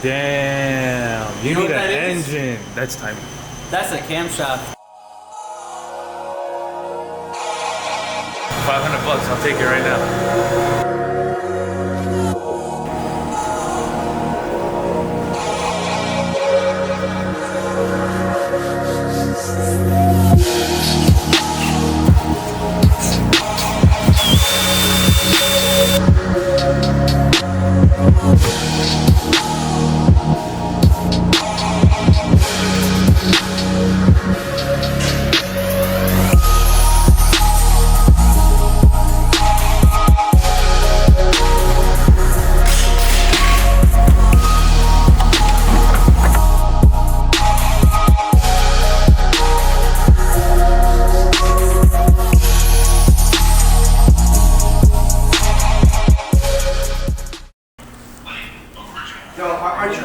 Damn. You need an engine. That's time. That's a camshaft. $500. I'll take it right now.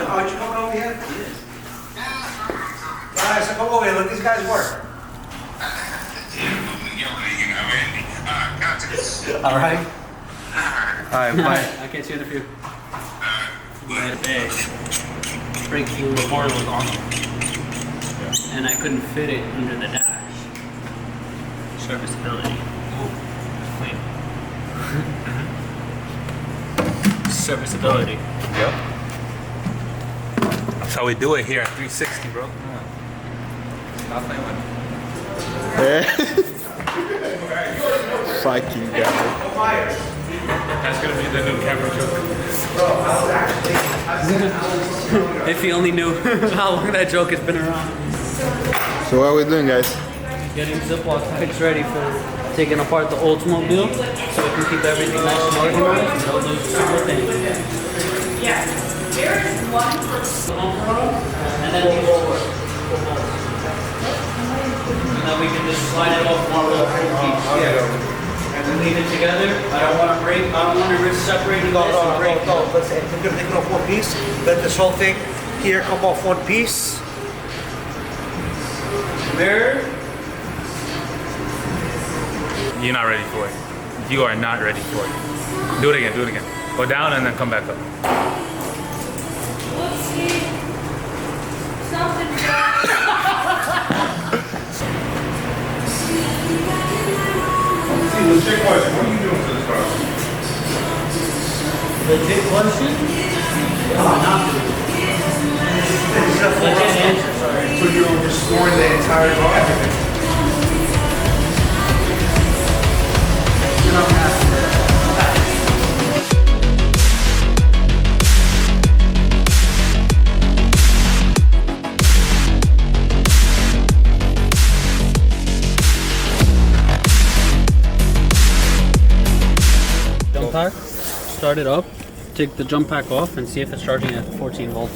Aren't you coming over here? Guys, come over here. Let these guys work. All right. All right, bye. I'll catch you in a few. Brake fluid before it was on. And I couldn't fit it under the dash. Serviceability. Clean. Serviceability. Yep. That's how we do it here at 360, bro. Stop playing with me. Fucking guy. That's gonna be the new camera joke. If you only knew how long that joke has been around. So what are we doing, guys? Getting Ziploc packs ready for taking apart the Oldsmobile so we can keep everything nice and organized and don't lose a single thing. Yeah, there is one for and then these over. And then we can just slide it off one little piece. Yeah. And then leave it together. I don't want to break, I don't want to risk separating this and breaking. No. Listen, if you're gonna take it off one piece, let this whole thing here come off one piece. Mirror. You're not ready for it. You are not ready for it. Do it again, do it again. Go down and then come back up. Whoopsie. Something Legit question, what are you doing to this car? Legit question? Not legit answer, sorry. So you're just storing the entire car? Everything? You don't have to. Jump pack, start it up, take the jump pack off and see if it's charging at 14 volts.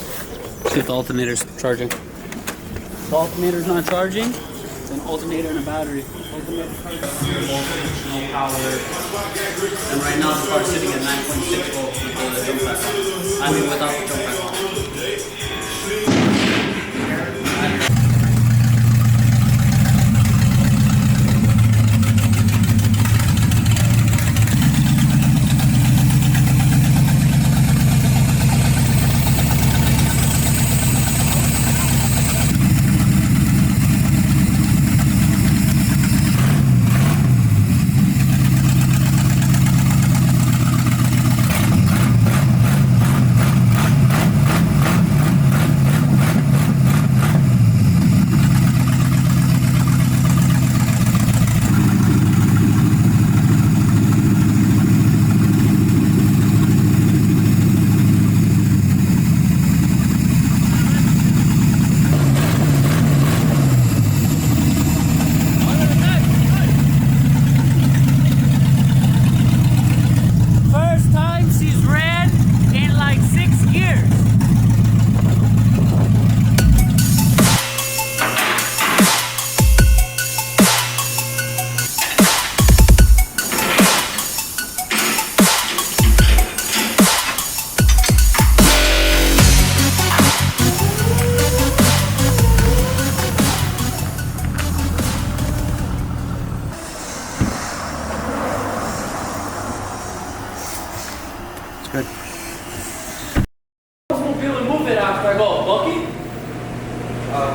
See if the alternator's charging. If the alternator's not charging, it's an alternator and a battery. Alternator charging, no voltage, no power. And right now the car's sitting at 9.6 volts with the jump pack on. I mean without the jump pack on.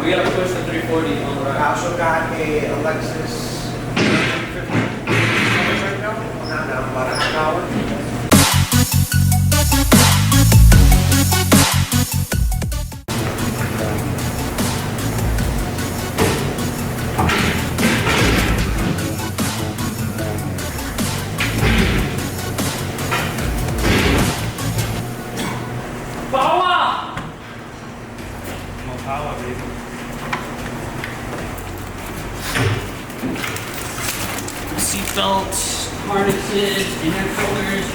We gotta push the 340 on the I right. also got a Lexus 350 right now. Not now, about a half hour. Power! No power, baby. Seatbelt, harnesses, intercoolers.